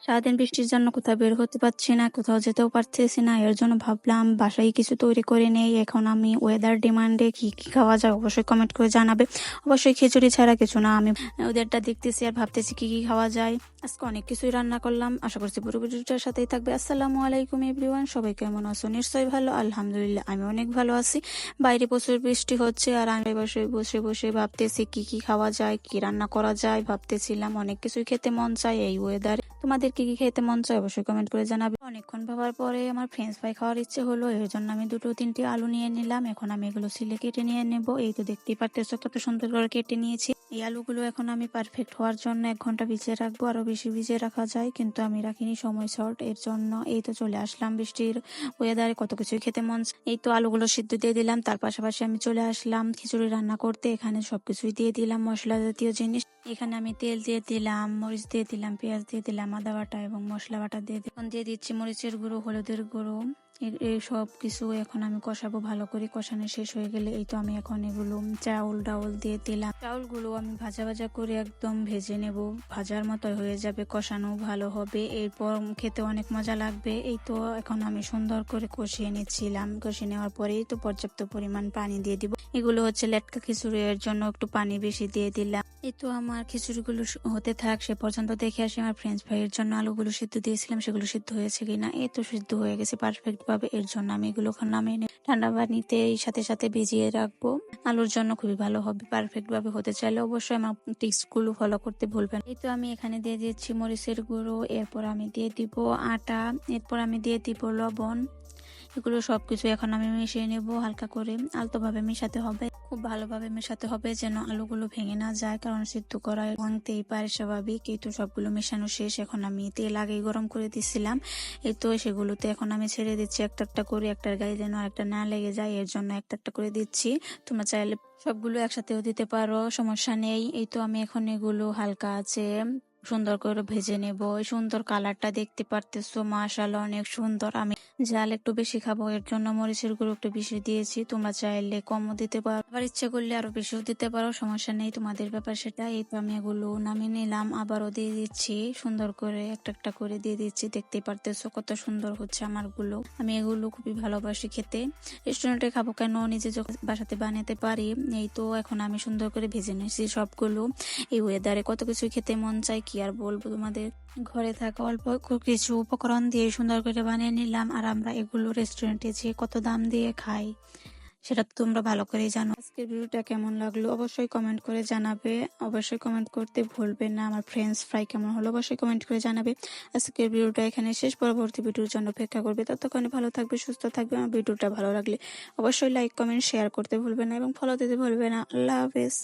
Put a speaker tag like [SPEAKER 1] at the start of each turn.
[SPEAKER 1] সারাদিন বৃষ্টির জন্য কোথাও বের হতে পারছি না, কোথাও যেতেও পারতেছি না। এর জন্য ভাবলাম বাসায় কিছু তৈরি করে নেই। এখন আমি ওয়েদার ডিমান্ডে কি খাওয়া যায় অবশ্যই কমেন্ট করে জানাবে। অবশ্যই খিচুড়ি ছাড়া কিছু না। আমি ওদেরটা দেখতেছি আর ভাবতেছি কি খাওয়া যায়। আজকে অনেক কিছুই রান্না করলাম। আশা করছি পুরো ভিডিওটার সাথেই থাকবে। আসসালামু আলাইকুম এভরিওয়ান, সবাই কেমন আছো? নিশ্চয়ই ভালো। আলহামদুলিল্লাহ আমি অনেক ভালো আছি। বাইরে প্রচুর বৃষ্টি হচ্ছে আর আমি বসে বসে বসে ভাবতেছি কি খাওয়া যায়, কি রান্না করা যায়। ভাবতেছিলাম অনেক কিছুই খেতে মন চায় এই ওয়েদারে। তোমাদের কি খেতে মন চায় অবশ্যই কমেন্ট করে জানাবে। অনেকক্ষণ ভাবার পরে আমার ফ্রেঞ্চ ফ্রাই খাওয়ার ইচ্ছে হলো, এর জন্য আমি 2-3টি আলু নিয়ে নিলাম। এখন আমি এগুলো সিলে কেটে নিয়ে নেব। এই তো দেখতেই পারতেছো কত সুন্দর করে কেটে নিয়েছি। এই আলুগুলো এখন আমি পারফেক্ট হওয়ার জন্য 1 ঘন্টা ভিজিয়ে রাখবো। আরো বেশি ভিজিয়ে রাখা যায়, কিন্তু আমি রাখিনি, সময় শর্ট। এর জন্য এই তো চলে আসলাম বৃষ্টির ওয়েদারে, কত কিছুই খেতে মন। এই তো আলুগুলো সিদ্ধ দিয়ে দিলাম, তার পাশাপাশি আমি চলে আসলাম খিচুড়ি রান্না করতে। এখানে সবকিছুই দিয়ে দিলাম, মশলা জাতীয় জিনিস। এখানে আমি তেল দিয়ে দিলাম, মরিচ দিয়ে দিলাম, পেঁয়াজ দিয়ে দিলাম, আদা বাটা এবং মশলা বাটা দিয়ে দিলাম। দিয়ে দিচ্ছি মরিচের গুঁড়ো, হলুদের গুঁড়ো। এই সব কিছু এখন আমি কষাবো ভালো করে। কষানো শেষ হয়ে গেলে এই তো আমি এখন এগুলো চাউল ডাউল দিয়ে দিলাম। চাউলগুলো আমি ভাজা ভাজা করে একদম ভেজে নেব, ভাজার মতো হয়ে যাবে, কষানো ভালো হবে, এরপর খেতে অনেক মজা লাগবে। এই তো এখন আমি সুন্দর করে কষিয়ে নিচ্ছিলাম। কষিয়ে নেওয়ার পরেই তো পর্যাপ্ত পরিমাণ পানি দিয়ে দিব। এগুলো হচ্ছে লেটকা খিচুড়ি, এর জন্য একটু পানি বেশি দিয়ে দিলাম। এই তো আমার খিচুড়িগুলো হতে থাক, সে পর্যন্ত দেখে আসি আমার ফ্রেঞ্চ ফ্রাইয়ের জন্য আলুগুলো সিদ্ধ দিয়েছিলাম সেগুলো সিদ্ধ হয়েছে কিনা। এই তো সিদ্ধ হয়ে গেছে পারফেক্ট ভাবে। এর জন্য আমি এগুলো নামিয়ে নিয়ে ঠান্ডা পানিতে এই সাথে সাথে ভিজিয়ে রাখবো। আলুর জন্য খুবই ভালো হবে। পারফেক্ট ভাবে হতে চাইলে অবশ্যই আমার টিপস গুলো ফলো করতে ভুলবেন। এই তো আমি এখানে দিয়ে দিচ্ছি মরিচের গুঁড়ো, এরপর আমি দিয়ে দিব আটা, এরপর আমি দিয়ে দিব লবণ। এগুলো সবকিছু এখন আমি মিশিয়ে নেব হালকা করে। আলতোভাবে মেশাতে হবে, খুব ভালোভাবে মেশাতে হবে যেন আলুগুলো ভেঙে না যায়, কারণ সিদ্ধ করায় ভাঙতেই পারে, স্বাভাবিক। এই তো সবগুলো মেশানো শেষ। এখন আমি তেল আগেই গরম করে দিছিলাম। এই তো সেগুলোতে এখন আমি ছেড়ে দিচ্ছি একটা একটা করে, একটার গায়ে যেন একটা না লেগে যায়, এর জন্য একটা একটা করে দিচ্ছি। তোমরা চাইলে সবগুলো একসাথেও দিতে পারো, সমস্যা নেই। এই তো আমি এখন এগুলো হালকা আছে সুন্দর করে ভেজে নেব। সুন্দর কালারটা দেখতে পারতেছো, মাশাআল্লাহ অনেক সুন্দর। আমি ঝাল একটু বেশি খাবো, এর জন্য মরিচের গুঁড়ো একটু বেশি দিয়েছি। তোমরা চাইলে কমও দিতে পারো, আবার ইচ্ছে করলে আরো বেশিও দিতে পারো, সমস্যা নেই, তোমাদের ব্যাপার সেটা। এই তো আমি এগুলো নামিয়ে নিলাম, আবারও দিয়ে দিচ্ছি সুন্দর করে, একটা একটা করে দিয়ে দিচ্ছি। দেখতেই পারতেছো কত সুন্দর হচ্ছে আমার গুলো। আমি এগুলো খুবই ভালোবাসি খেতে। রেস্টুরেন্টে খাবো কেন, নিজে যখন বাসাতে বানাতে পারি। এই তো এখন আমি সুন্দর করে ভেজে নিয়েছি সবগুলো। এই ওয়েদারে কত কিছু খেতে মন চায়, কি আর বলবো তোমাদের। ঘরে থাকা অল্প কিছু উপকরণ দিয়ে সুন্দর করে বানিয়ে নিলাম। আর আমরা এগুলো রেস্টুরেন্টে যেয়ে কত দাম দিয়ে খাই, সেটা তো তোমরা ভালো করেই জানো। আজকের ভিডিওটা কেমন লাগলো অবশ্যই কমেন্ট করে জানাবে। অবশ্যই কমেন্ট করতে ভুলবে না। আমার ফ্রেঞ্চ ফ্রাই কেমন হলো অবশ্যই কমেন্ট করে জানাবে। আজকের ভিডিওটা এখানে শেষ, পরবর্তী ভিডিওর জন্য অপেক্ষা করবে। ততক্ষণে ভালো থাকবে, সুস্থ থাকবে। আমার ভিডিওটা ভালো লাগলে অবশ্যই লাইক কমেন্ট শেয়ার করতে ভুলবে না এবং ফলো দিতে ভুলবে না। আল্লাহ হাফেজ।